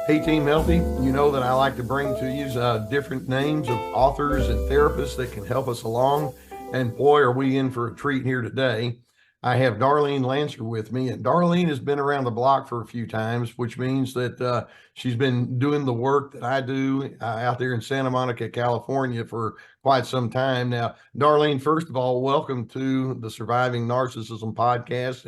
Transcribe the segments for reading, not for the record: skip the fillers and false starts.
Hey, Team Healthy, you know that I like to bring to you different names of authors and therapists that can help us along. And boy, are we in for a treat here today. I have Darlene Lancer with me, and Darlene has been around the block for a few times, which means that she's been doing the work that I do out there in Santa Monica, California for quite some time now. Darlene, first of all, welcome to the Surviving Narcissism podcast,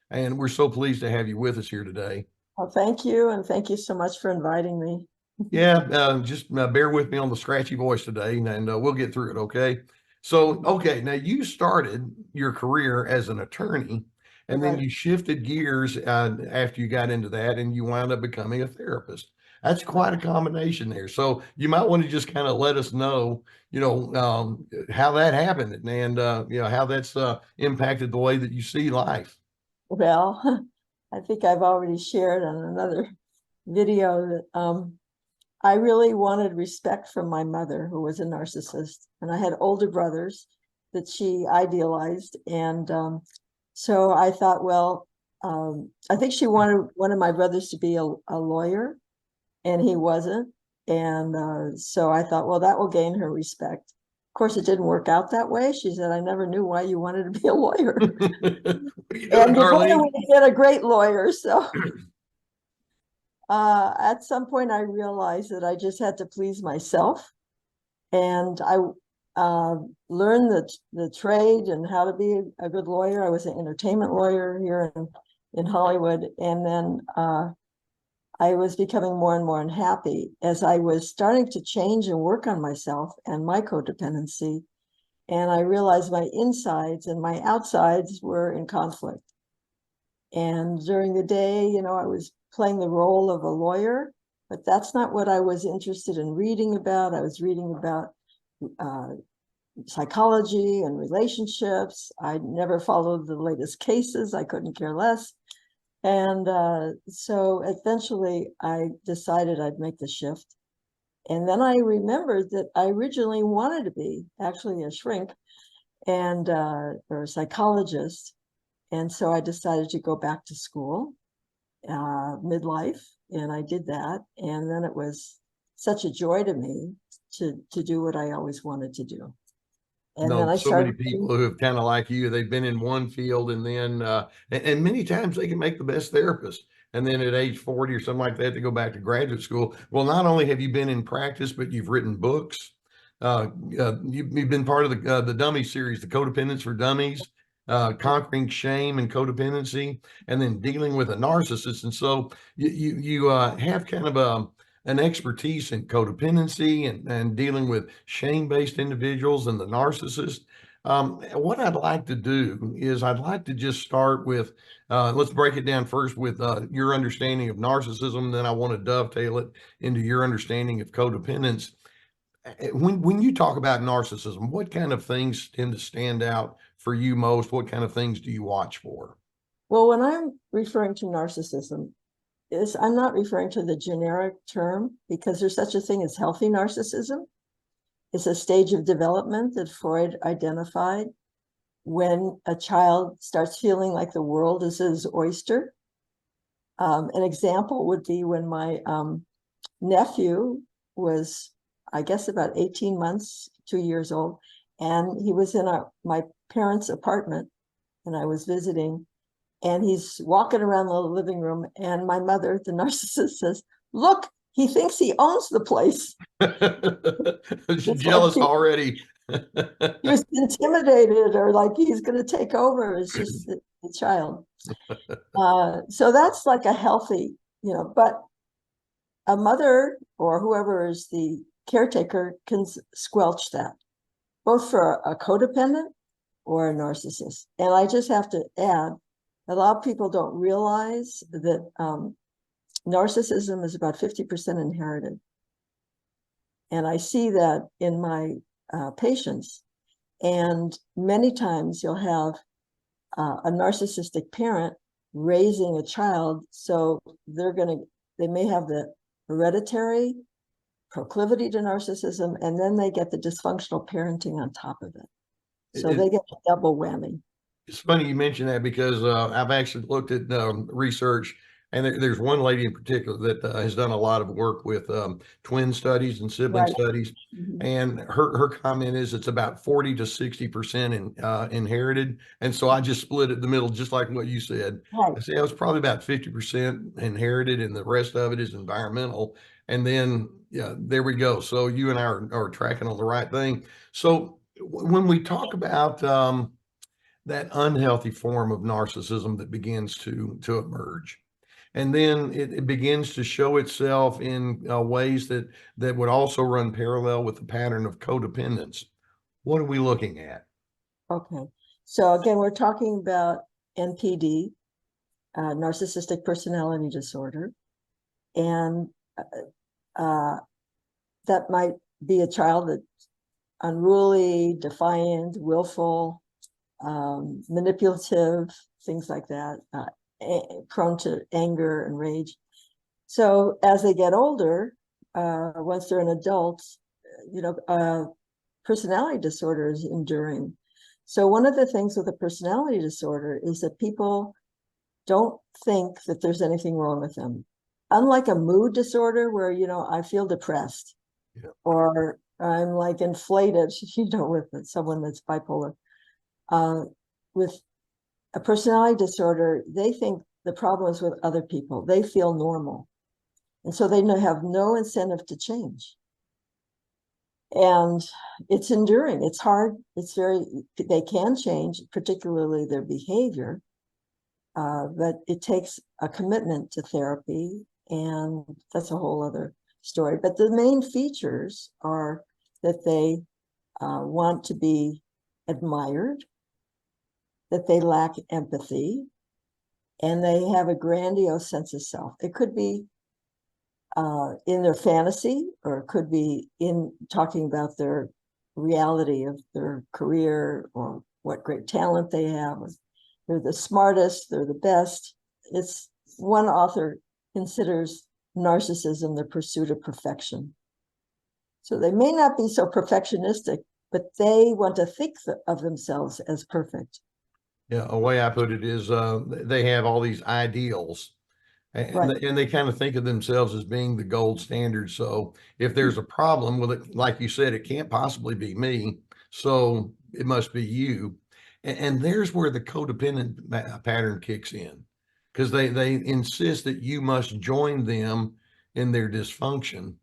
and we're so pleased to have you with us here today. Well, thank you, and thank you so much for inviting me. Yeah, just bear with me on the scratchy voice today, and we'll get through it, okay? So, okay, now you started your career as an attorney, and then Right. you shifted gears after you got into that, and you wound up becoming a therapist. That's quite a combination there. So you might want to just kind of let us know, how that happened, and how that's impacted the way that you see life. Well, I think I've already shared on another video that I really wanted respect from my mother, who was a narcissist, and I had older brothers that she idealized, and so I thought, well, I think she wanted one of my brothers to be a lawyer, and he wasn't, and so I thought, well, that will gain her respect. Of course, it didn't work out that way. She said, I never knew why you wanted to be a lawyer. What are you doing, And together Darlene? we get a great lawyer. So at some point I realized that I just had to please myself. And I learned the trade and how to be a good lawyer. I was an entertainment lawyer here in Hollywood. And then I was becoming more and more unhappy as I was starting to change and work on myself and my codependency. And I realized my insides and my outsides were in conflict. And during the day, I was playing the role of a lawyer, but that's not what I was interested in reading about. I was reading about psychology and relationships. I never followed the latest cases. I couldn't care less. And so eventually I decided I'd make the shift. And then I remembered that I originally wanted to be actually a shrink and or a psychologist. And so I decided to go back to school midlife, and I did that. And then it was such a joy to me to do what I always wanted to do. And then Know I so many started. people who have kind of like you, they've been in one field and then and many times they can make the best therapist, and then at age 40 or something like that they go back to graduate school. Well, not only have you been in practice, but you've written books. You've been part of the dummy series, the Codependence for Dummies, conquering shame and codependency, and then dealing with a narcissist. And so you have kind of an expertise in codependency and dealing with shame-based individuals and the narcissist. What I'd like to do is I'd like to just start with, let's break it down first with your understanding of narcissism. Then I want to dovetail it into your understanding of codependence. When you talk about narcissism, what kind of things tend to stand out for you most? What kind of things do you watch for? Well, when I'm referring to narcissism, I'm not referring to the generic term, because there's such a thing as healthy narcissism. It's a stage of development that Freud identified when a child starts feeling like the world is his oyster. An example would be when my nephew was, I guess, about 18 months, 2 years old, and he was in my parents' apartment, and I was visiting, and he's walking around the living room, and my mother, the narcissist, says, "Look, he thinks he owns the place." It's like Jealous already. he was intimidated, or like he's going to take over. It's just the child. So that's like a healthy, but a mother or whoever is the caretaker can squelch that, both for a codependent or a narcissist. And I just have to add, a lot of people don't realize that narcissism is about 50% inherited. And I see that in my patients. And many times you'll have a narcissistic parent raising a child, so they may have the hereditary proclivity to narcissism, and then they get the dysfunctional parenting on top of it. So they get a double whammy. It's funny you mentioned that because I've actually looked at research, and there's one lady in particular that has done a lot of work with twin studies and sibling Right. studies. Mhm. And her comment is it's about 40 to 60% inherited. And so I just split it in the middle, just like what you said. Right. I say it was probably about 50% inherited, and the rest of it is environmental. And then, yeah, there we go. So you and I are tracking on the right thing. So when we talk about that unhealthy form of narcissism that begins to emerge, and then it begins to show itself in ways that would also run parallel with the pattern of codependence. What are we looking at? Okay. So again, we're talking about NPD, narcissistic personality disorder, and uh, that might be a child that's unruly, defiant, willful, manipulative, things like that, prone to anger and rage. So as they get older, once they're an adult, personality disorder is enduring. So one of the things with a personality disorder is that people don't think that there's anything wrong with them. Unlike a mood disorder where, I feel depressed, Yeah. or I'm like inflated, with someone that's bipolar. With a personality disorder, they think the problem is with other people. They feel normal. And so they have no incentive to change. And it's enduring. It's hard. They can change, particularly their behavior, but it takes a commitment to therapy, and that's a whole other story. But the main features are that they want to be admired, that they lack empathy, and they have a grandiose sense of self. It could be in their fantasy, or it could be in talking about their reality of their career or what great talent they have. They're the smartest, they're the best. It's one author considers narcissism the pursuit of perfection. So they may not be so perfectionistic, but they want to think of themselves as perfect. Yeah, a way I put it is they have all these ideals, and Right. they kind of think of themselves as being the gold standard. So if there's a problem with it, like you said, it can't possibly be me, so it must be you. And there's where the codependent pattern kicks in, because they insist that you must join them in their dysfunction.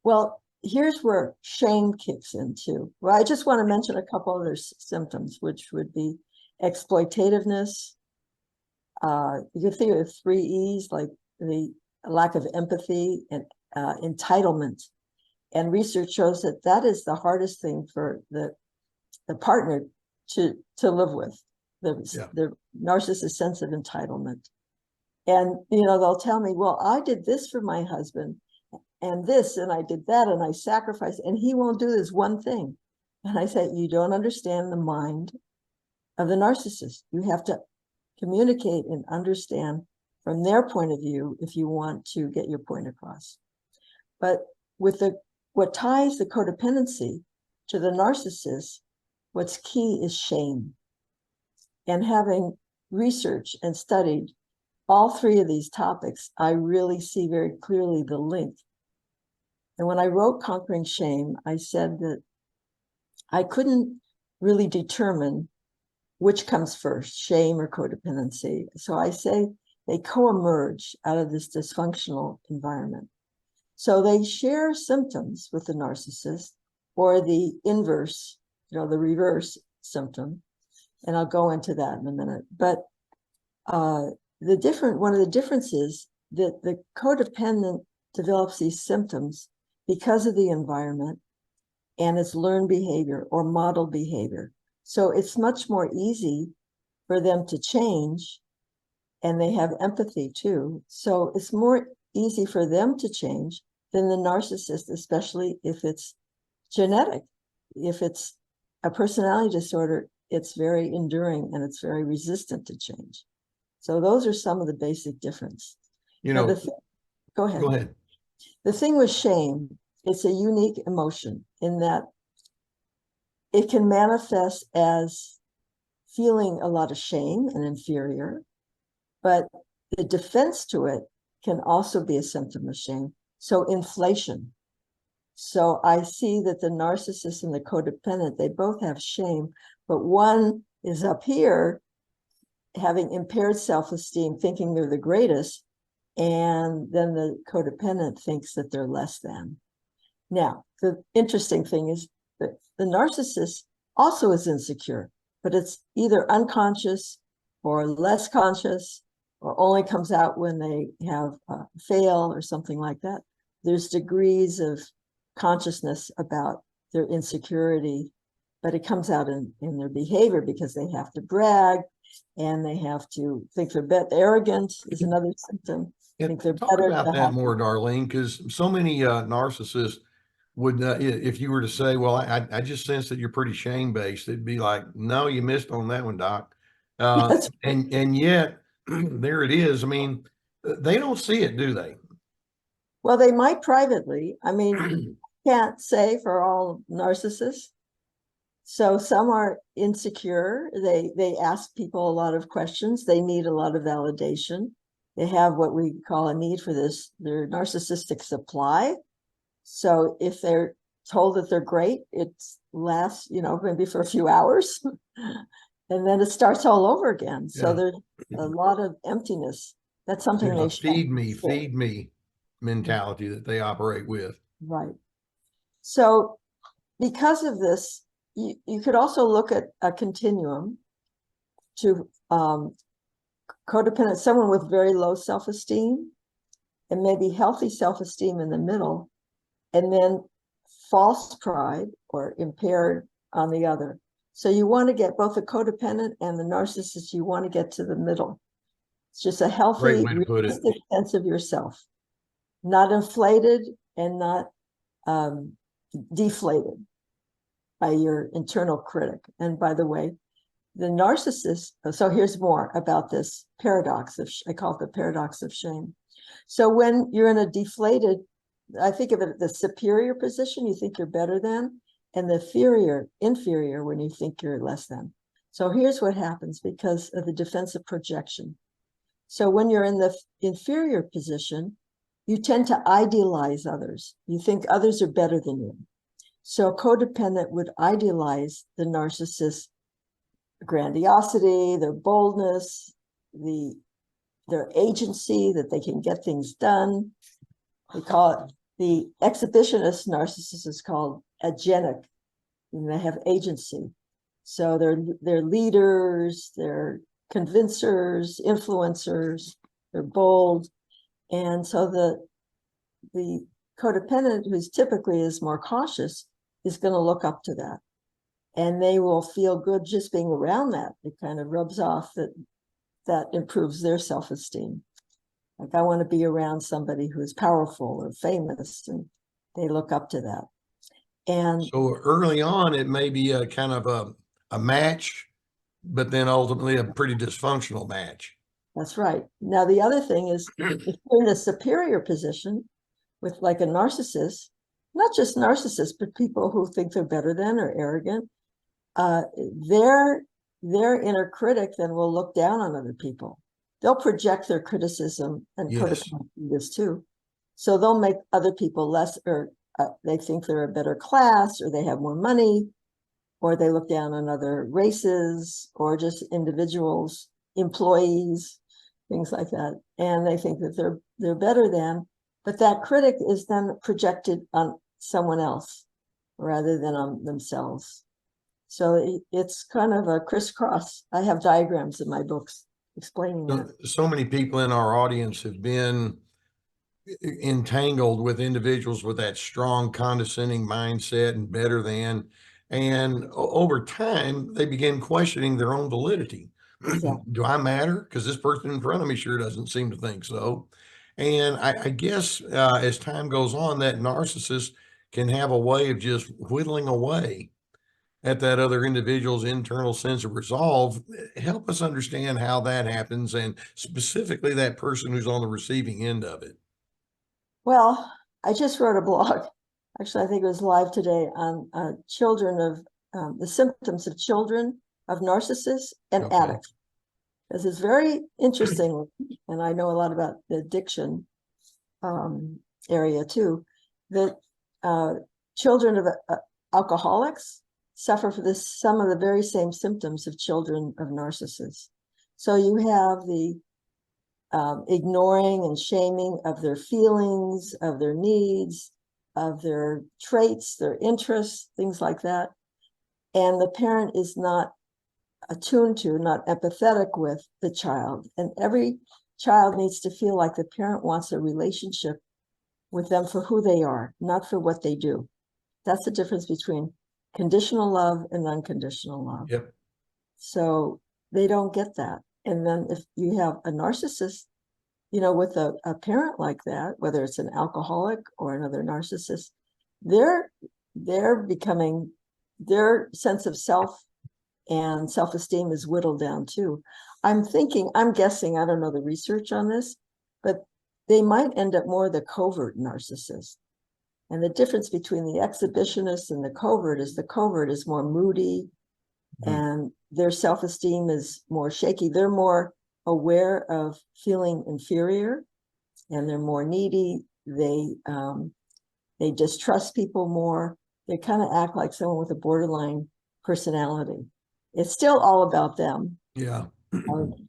Well, here's where shame kicks in too. Well, I just want to mention a couple other symptoms, which would be exploitativeness. You can think of 3 E's, like the lack of empathy and entitlement. And research shows that that is the hardest thing for the partner to live with, Yeah. the narcissist's sense of entitlement. And, they'll tell me, well, I did this for my husband and this, and I did that, and I sacrificed, and he won't do this one thing. And I say, you don't understand the mind of the narcissist. You have to communicate and understand from their point of view if you want to get your point across. But with what ties the codependency to the narcissist, what's key is shame. And having researched and studied all 3 of these topics, I really see very clearly the link. And when I wrote Conquering Shame, I said that I couldn't really determine which comes first, shame or codependency. So I say they co-emerge out of this dysfunctional environment. So they share symptoms with the narcissist, or the inverse, the reverse symptom. And I'll go into that in a minute. But one of the differences that the codependent develops these symptoms because of the environment and its learned behavior or model behavior. So it's much more easy for them to change, and they have empathy too. So it's more easy for them to change than the narcissist, especially if it's genetic. If it's a personality disorder, it's very enduring and it's very resistant to change. So those are some of the basic difference. You Now, know, go ahead. go ahead. The thing with shame, it's a unique emotion in that it can manifest as feeling a lot of shame and inferior, but the defense to it can also be a symptom of shame. So inflation. So I see that the narcissist and the codependent, they both have shame, but one is up here having impaired self-esteem, thinking they're the greatest, and then the codependent thinks that they're less than. Now, the interesting thing is that the narcissist also is insecure, but it's either unconscious or less conscious, or only comes out when they have fail or something like that. There's degrees of consciousness about their insecurity, but it comes out in their behavior because they have to brag and they have to think they're better. Arrogant is another symptom. Yeah, Think they're talk better. about that more, Darlene, because so many narcissists would, if you were to say, well, I just sense that you're pretty shame-based, it'd be like, no, you missed on that one, Doc. And yet, there it is. I mean, they don't see it, do they? Well, they might privately. I mean, can't say for all narcissists. So some are insecure. They ask people a lot of questions. They need a lot of validation. They have what we call a need for this, their narcissistic supply. So if they're told that they're great, it lasts, maybe for a few hours, and then it starts all over again. So there's a lot of emptiness. That's something There's they a feed me mentality that they operate with. Right. So because of this, you could also look at a continuum to codependent, someone with very low self-esteem, and maybe healthy self-esteem in the middle, and then false pride or impaired on the other. So you want to get both the codependent and the narcissist, you want to get to the middle. It's just a healthy, realistic sense of yourself, not inflated and not deflated by your internal critic. And by the way, the narcissist, so here's more about this paradox of, I call it the paradox of shame. So when you're in a deflated, I think of it the superior position, you think you're better than, and the inferior when you think you're less than. So here's what happens because of the defensive projection. So when you're in the inferior position, you tend to idealize others. You think others are better than you. So a codependent would idealize the narcissist's grandiosity, their boldness, their agency, that they can get things done. They call it, the exhibitionist narcissist is called agenic, and they have agency. So they're leaders, they're convincers, influencers, they're bold. And so the codependent, who's typically is more cautious, is going to look up to that. And they will feel good just being around that. It kind of rubs off, that improves their self-esteem. Like, I want to be around somebody who is powerful or famous, and they look up to that. And so early on, it may be a kind of a match, but then ultimately a pretty dysfunctional match. That's right. Now, the other thing is, if you're in a superior position with like a narcissist, not just narcissists, but people who think they're better than or arrogant, their inner critic then will look down on other people. They'll project their criticism, and codependent do this too. So they'll make other people less, or they think they're a better class, or they have more money, or they look down on other races, or just individuals, employees, things like that. And they think that they're better than, but that critic is then projected on someone else rather than on themselves. So it's kind of a crisscross. I have diagrams in my books explaining that. So many people in our audience have been entangled with individuals with that strong condescending mindset and better than, and over time they begin questioning their own validity. Exactly. Do I matter? Because this person in front of me sure doesn't seem to think so. And I guess as time goes on, that narcissist can have a way of just whittling away at that other individual's internal sense of resolve. Help us understand how that happens, and specifically that person who's on the receiving end of it. Well, I just wrote a blog. Actually, I think it was live today on children of the symptoms of children of narcissists and Okay. addicts. This is very interesting, and I know a lot about the addiction area too, that children of alcoholics suffer for some of the very same symptoms of children of narcissists. So you have the ignoring and shaming of their feelings, of their needs, of their traits, their interests, things like that. And the parent is not attuned to, not empathetic with the child. And every child needs to feel like the parent wants a relationship with them for who they are, not for what they do. That's the difference between conditional love and unconditional love. Yep. So they don't get that. And then if you have a narcissist, with a parent like that, whether it's an alcoholic or another narcissist, they're becoming, their sense of self and self-esteem is whittled down too. I'm guessing, I don't know the research on this, but they might end up more the covert narcissist. And the difference between the exhibitionist and the covert is more moody, and their self-esteem is more shaky. They're more aware of feeling inferior, and they're more needy. They distrust people more. They kind of act like someone with a borderline personality. It's still all about them. Yeah.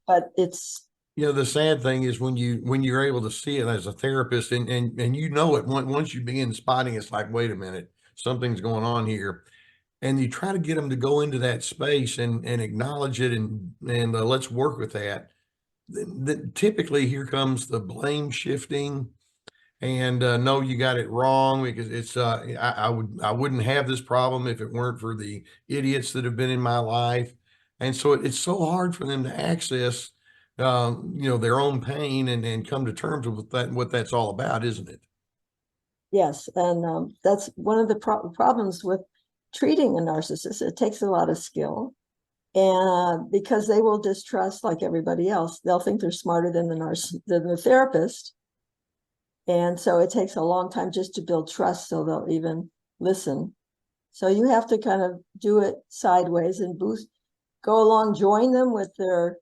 But it's, the sad thing is when you're able to see it as a therapist, and it once you begin spotting, it's like, wait a minute, something's going on here. And you try to get them to go into that space and acknowledge it, and let's work with that. Then typically here comes the blame shifting, and no, you got it wrong, because it's I wouldn't have this problem if it weren't for the idiots that have been in my life. And so it's so hard for them to access their own pain and come to terms with that, what that's all about, isn't it? yes. And that's one of the problems with treating a narcissist. It takes a lot of skill, and because they will distrust, like everybody else, they'll think they're smarter than the therapist. And so it takes a long time just to build trust, so they'll even listen. So you have to kind of do it sideways and go along, join them with their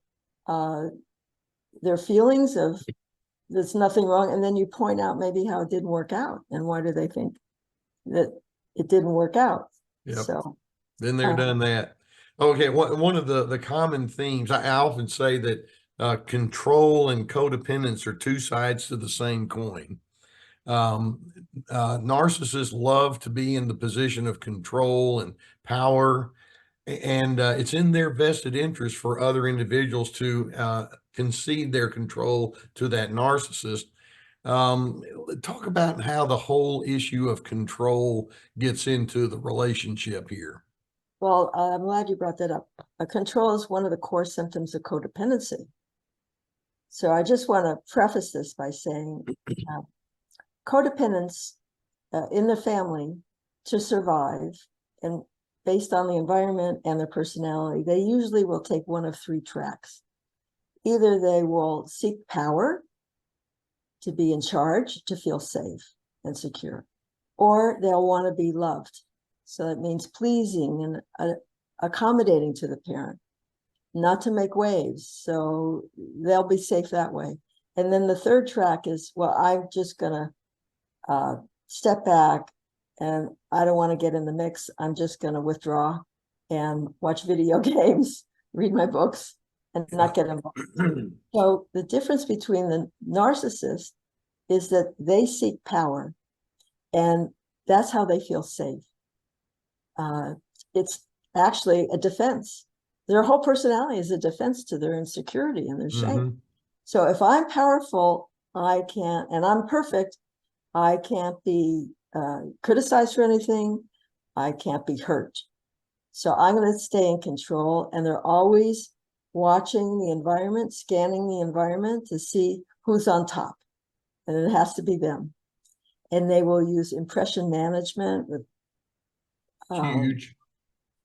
feelings of there's nothing wrong, and then you point out maybe how it didn't work out and why do they think that it didn't work out. Yep. So Been there, done that. Okay, one of the common themes, I often say that control and codependence are two sides to the same coin. Narcissists love to be in the position of control and power, and it's in their vested interest for other individuals to concede their control to that narcissist. Talk about how the whole issue of control gets into the relationship here. well, I'm glad you brought that up. Control is one of the core symptoms of codependency. So I just want to preface this by saying codependence in the family, to survive, and based on the environment and their personality, they usually will take one of three tracks. Either they will seek power, to be in charge, to feel safe and secure, or they'll want to be loved. So that means pleasing and accommodating to the parent, not to make waves. So they'll be safe that way. And then the third track is, well, I'm just going to step back, and I don't want to get in the mix. I'm just going to withdraw and watch video games, read my books, and not get involved. So the difference between the narcissist is that they seek power, and that's how they feel safe. It's actually a defense. Their whole personality is a defense to their insecurity and their shame. So if I'm powerful, and I'm perfect, I can't be criticized for anything. I can't be hurt. So I'm going to stay in control. And they're always watching the environment, scanning the environment to see who's on top. And it has to be them. And they will use impression management with huge.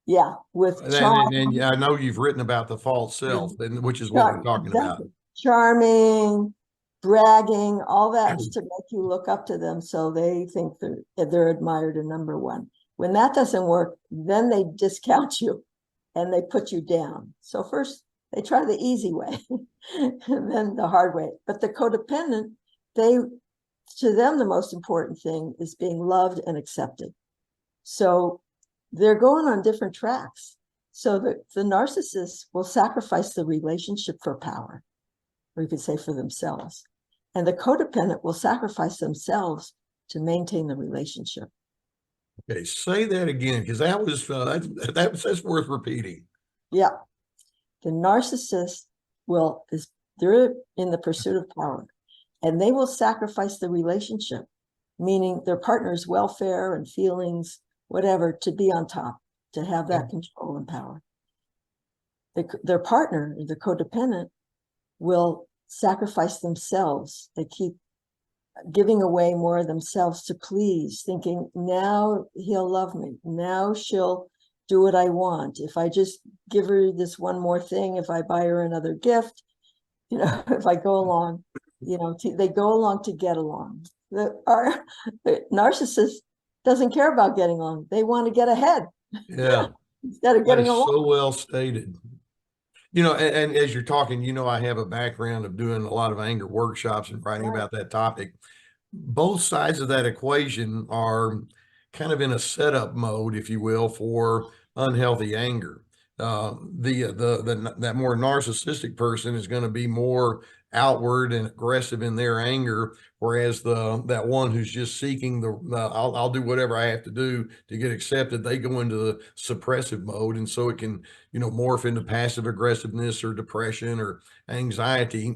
Yeah, with charm. And I know you've written about the false self, which is what we're talking about. Charming, bragging, all that to make you look up to them, so they think they're admired and number one. When that doesn't work, then they discount you. and they put you down. So first they try the easy way and then the hard way. But the codependent, to them, the most important thing is being loved and accepted. So they're going on different tracks. So the narcissist will sacrifice the relationship for power, or you could say for themselves. And the codependent will sacrifice themselves to maintain the relationship. Okay, say that again, because that was that's worth repeating. Yeah. The narcissist they're in the pursuit of power, and they will sacrifice the relationship, meaning their partner's welfare and feelings, whatever, to be on top, to have that control and power. Their partner, the codependent, will sacrifice themselves. They keep giving away more of themselves to please, thinking, now he'll love me. Now she'll do what I want. If I just give her this one more thing, if I buy her another gift, if I go along, they go along to get along. The narcissist doesn't care about getting along. They want to get ahead. Yeah. Instead of getting along. So well stated. And as you're talking, I have a background of doing a lot of anger workshops and writing about that topic. Both sides of that equation are kind of in a setup mode, if you will, for unhealthy anger. That more narcissistic person is going to be more outward and aggressive in their anger, whereas that one who's just seeking I'll do whatever I have to do to get accepted, they go into the suppressive mode, and so it can morph into passive aggressiveness or depression or anxiety.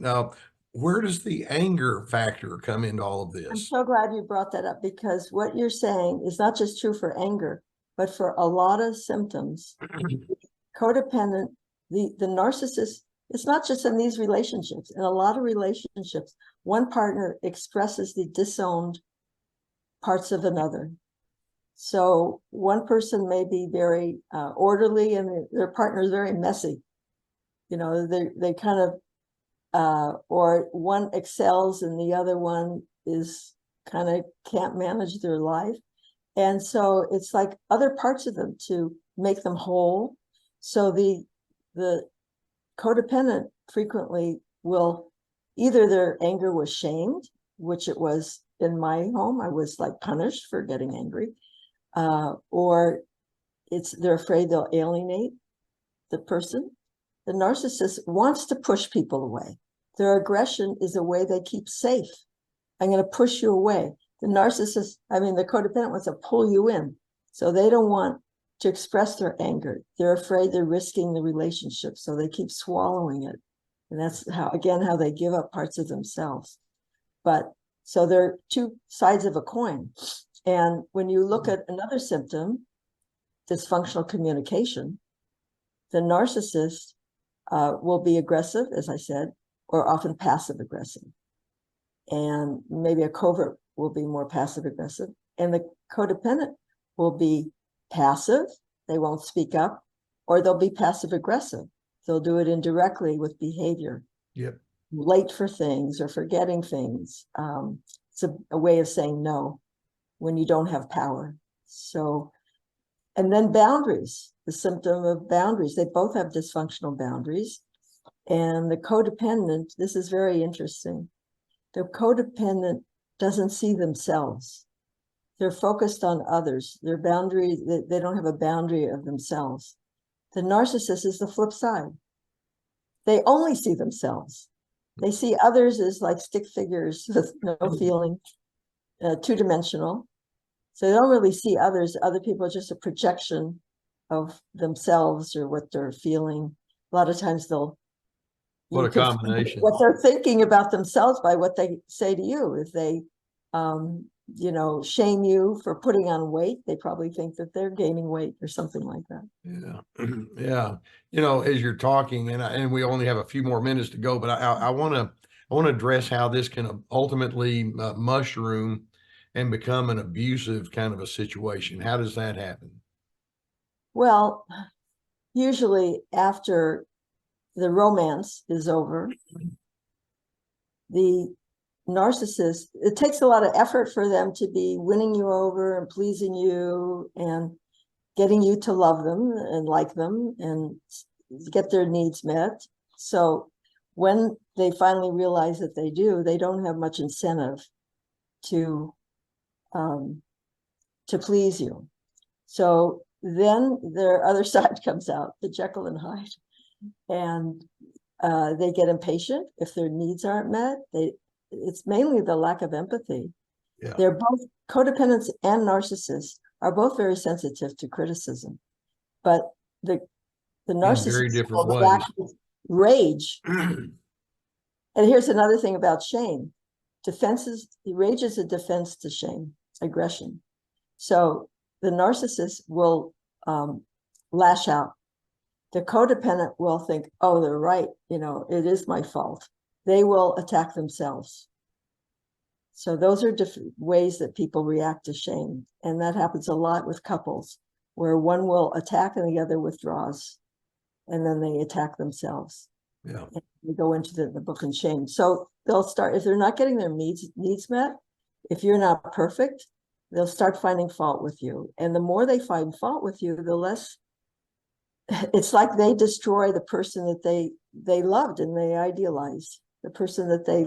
Where does the anger factor come into all of this? I'm so glad you brought that up, because what you're saying is not just true for anger, but for a lot of symptoms. Codependent, the narcissist, it's not just in these relationships. In a lot of relationships, one partner expresses the disowned parts of another. So one person may be very orderly and their partner is very messy. They kind of, or one excels and the other one is kind of can't manage their life. And so it's like other parts of them to make them whole. So the codependent frequently will, either their anger was shamed, which it was in my home, I was like punished for getting angry, or they're afraid they'll alienate the person. The narcissist wants to push people away. Their aggression is a way they keep safe. I'm going to push you away. The codependent wants to pull you in. So they don't want to express their anger. They're afraid they're risking the relationship. So they keep swallowing it. And that's how they give up parts of themselves. So they're two sides of a coin. And when you look at another symptom, dysfunctional communication, the narcissist will be aggressive, as I said, or often passive aggressive. And maybe a covert will be more passive aggressive. And the codependent will be passive. They won't speak up, or they'll be passive aggressive. They'll do it indirectly with behavior. Yep. Late for things or forgetting things. It's a way of saying no when you don't have power. So, and then boundaries, the symptom of boundaries. They both have dysfunctional boundaries. And the codependent, this is very interesting. The codependent doesn't see themselves. They're focused on others. Their boundary, they don't have a boundary of themselves. The narcissist is the flip side. They only see themselves. They see others as like stick figures with no feeling, two-dimensional. So they don't really see others. Other people are just a projection of themselves or what they're feeling. A lot of times what a combination. What they're thinking about themselves by what they say to you. If they, shame you for putting on weight, they probably think that they're gaining weight or something like that. Yeah. Yeah. As you're talking, and we only have a few more minutes to go, but I want to address how this can ultimately mushroom and become an abusive kind of a situation. How does that happen? Well, usually after the romance is over, the narcissist, it takes a lot of effort for them to be winning you over and pleasing you. And getting you to love them and like them and get their needs met. So when they finally realize that they do, they don't have much incentive to please you. So then their other side comes out, the Jekyll and Hyde, and they get impatient if their needs aren't met. It's mainly the lack of empathy. Yeah. They're both codependents and narcissists are both very sensitive to criticism, but the narcissist very different will ways. react with rage. And here's another thing about shame. Rage is a defense to shame, aggression. So the narcissist will lash out. The codependent will think, oh, they're right. It is my fault. They will attack themselves. So those are different ways that people react to shame. And that happens a lot with couples, where one will attack and the other withdraws. And then they attack themselves. Yeah. And we go into the book in shame. So they'll start, if they're not getting their needs met, if you're not perfect, they'll start finding fault with you. And the more they find fault with you, the less, it's like they destroy the person that they loved and they idealized, the person that they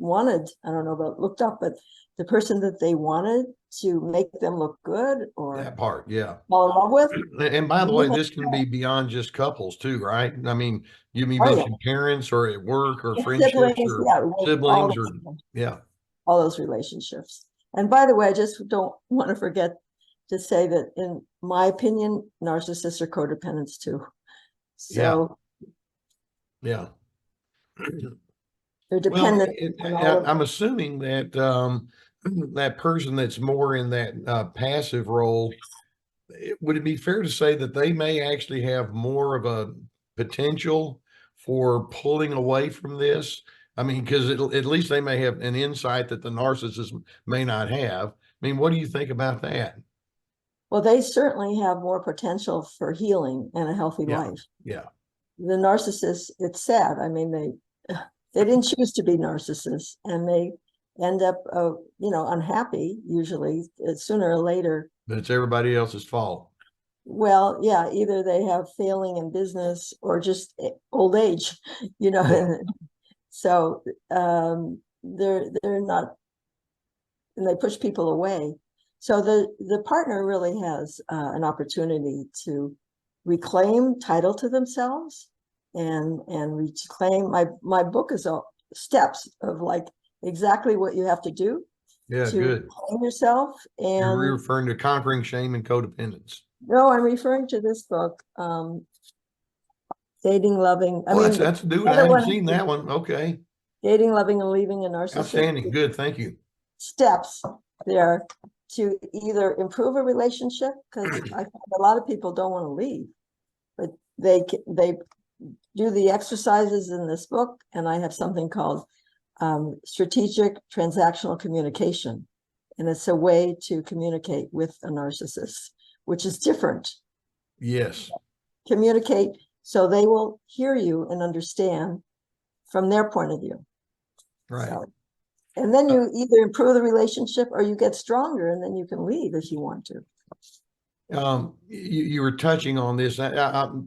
wanted, I don't know about looked up, but the person that they wanted to make them look good or that part, yeah, fall in love with. And by the way, this can be beyond just couples too, right? I mean, you mentioned parents or at work or friendships or siblings or all those relationships. And by the way, I just don't want to forget to say that in my opinion, narcissists are codependents too. So yeah. They're dependent. Well, I'm assuming that that person that's more in that passive role, would it be fair to say that they may actually have more of a potential for pulling away from this? I mean, because at least they may have an insight that the narcissist may not have. I mean, what do you think about that? Well, they certainly have more potential for healing and a healthy life. Yeah. The narcissist, it's sad. I mean, they didn't choose to be narcissists, and they end up, unhappy usually sooner or later. But it's everybody else's fault. Well, yeah, either they have failing in business or just old age, So they're not, and they push people away. So the partner really has an opportunity to reclaim title to themselves and reclaim. My book is all steps of like exactly what you have to do to claim yourself. And you're referring to Conquering Shame and Codependence. No, I'm referring to this book, Dating, Loving. That's new. I haven't seen that one. Okay. Dating, Loving, and Leaving a Narcissist. Outstanding. Good. Thank you. Steps there to either improve a relationship, because I find a lot of people don't want to leave, but they do the exercises in this book, and I have something called strategic transactional communication, and it's a way to communicate with a narcissist, which is different. Yes. Communicate so they will hear you and understand from their point of view. Right. So, and then you either improve the relationship or you get stronger, and then you can leave if you want to. You were touching on this.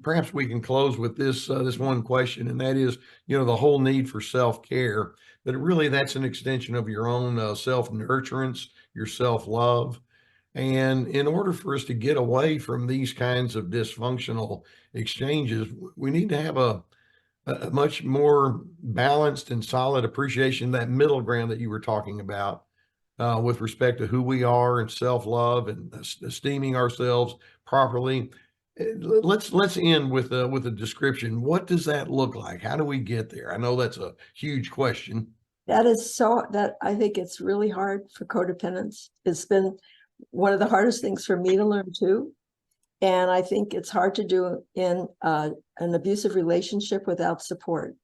Perhaps we can close with this one question, and that is, the whole need for self-care. But really, that's an extension of your own self-nurturance, your self-love. And in order for us to get away from these kinds of dysfunctional exchanges, we need to have a much more balanced and solid appreciation, that middle ground that you were talking about, with respect to who we are and self-love and esteeming ourselves properly. Let's end with a description. What does that look like? How do we get there? I know that's a huge question. That I think it's really hard for codependents. It's been one of the hardest things for me to learn too. And I think it's hard to do in an abusive relationship without support,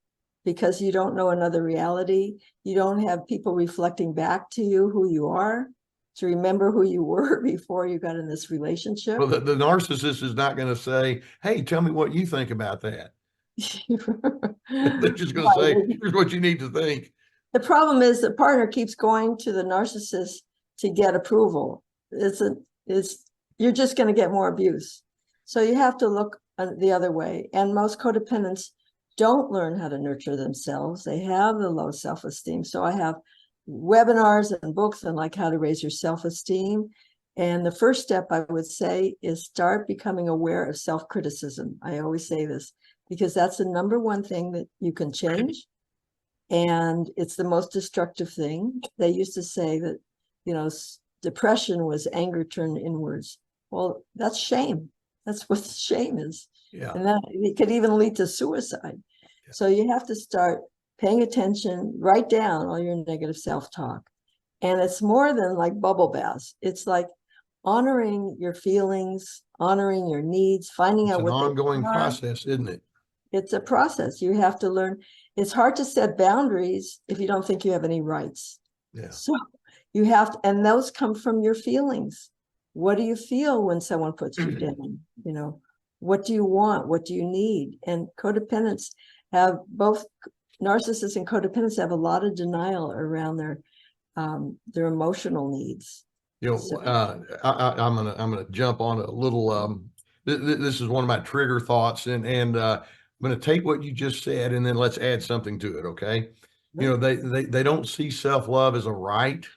because you don't know another reality. You don't have people reflecting back to you who you are, to remember who you were before you got in this relationship. Well, the narcissist is not going to say, hey, tell me what you think about that. They're just going to say, here's what you need to think. The problem is the partner keeps going to the narcissist to get approval. you're just going to get more abuse. So you have to look the other way. And most codependents don't learn how to nurture themselves. They have the low self-esteem. So I have webinars and books on like how to raise your self-esteem. And the first step I would say is start becoming aware of self-criticism. I always say this because that's the number one thing that you can change. And it's the most destructive thing. They used to say that, you know, depression was anger turned inwards. Well, that's shame. That's what shame is. Yeah. And that it could even lead to suicide. Yeah. So you have to start paying attention, write down all your negative self-talk. And it's more than like bubble baths. It's like honoring your feelings, honoring your needs, finding out what it's an ongoing process, isn't it? It's a process. You have to learn. It's hard to set boundaries if you don't think you have any rights. Yeah. So you have to, and those come from your feelings. What do you feel when someone puts you down? You know, what do you want? What do you need? And codependents have both narcissists and codependents have a lot of denial around their emotional needs. You know, so, I'm gonna jump on a little. This is one of my trigger thoughts, and I'm going to take what you just said, and then let's add something to it. Okay, you know, they don't see self-love as a right.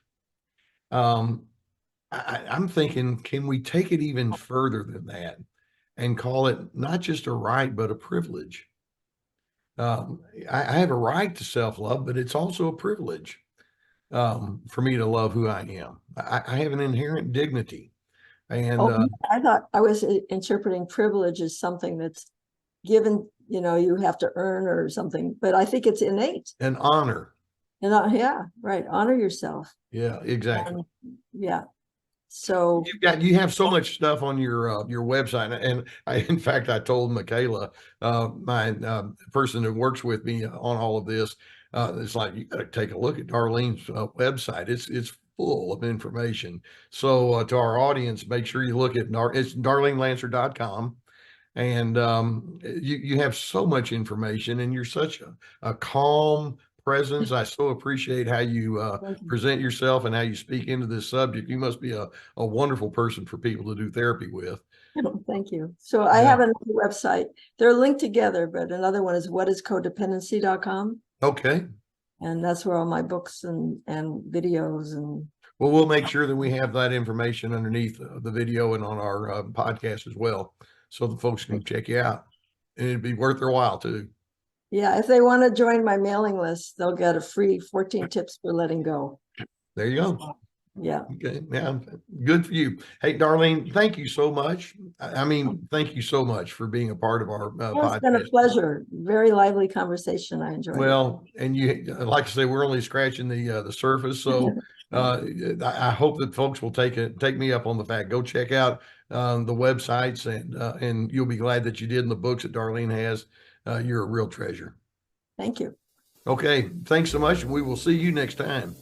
I'm thinking, can we take it even further than that and call it not just a right, but a privilege? I have a right to self-love, but it's also a privilege for me to love who I am. I have an inherent dignity. And I thought I was interpreting privilege as something that's given, you know, you have to earn or something, but I think it's innate. An honor. And yeah, right. Honor yourself. Yeah, exactly. And, yeah. So you have so much stuff on your website, and in fact, I told Michaela, my person that works with me on all of this, it's like, you got to take a look at Darlene's website. It's full of information. So to our audience, make sure you look at it's darlenelancer.com. And you have so much information, and you're such a calm presence. I so appreciate how you present yourself and how you speak into this subject. You must be a wonderful person for people to do therapy with. Thank you. So I have another website. They're linked together, but another one is whatiscodependency.com. Okay. And that's where all my books and videos and. Well, we'll make sure that we have that information underneath the video and on our podcast as well, so the folks can check you out, and it'd be worth their while too. Yeah, if they want to join my mailing list, they'll get a free 14 tips for letting go. There you go. Yeah. Okay. Yeah. Good for you. Hey, Darlene, thank you so much. I mean, thank you so much for being a part of our podcast. It's been a pleasure. Very lively conversation. I enjoyed it. Well, and you, like I say, we're only scratching the surface. So I hope that folks will take me up on the fact. Go check out the websites, and you'll be glad that you did. And the books that Darlene has, you're a real treasure. Thank you. Okay. Thanks so much. And we will see you next time.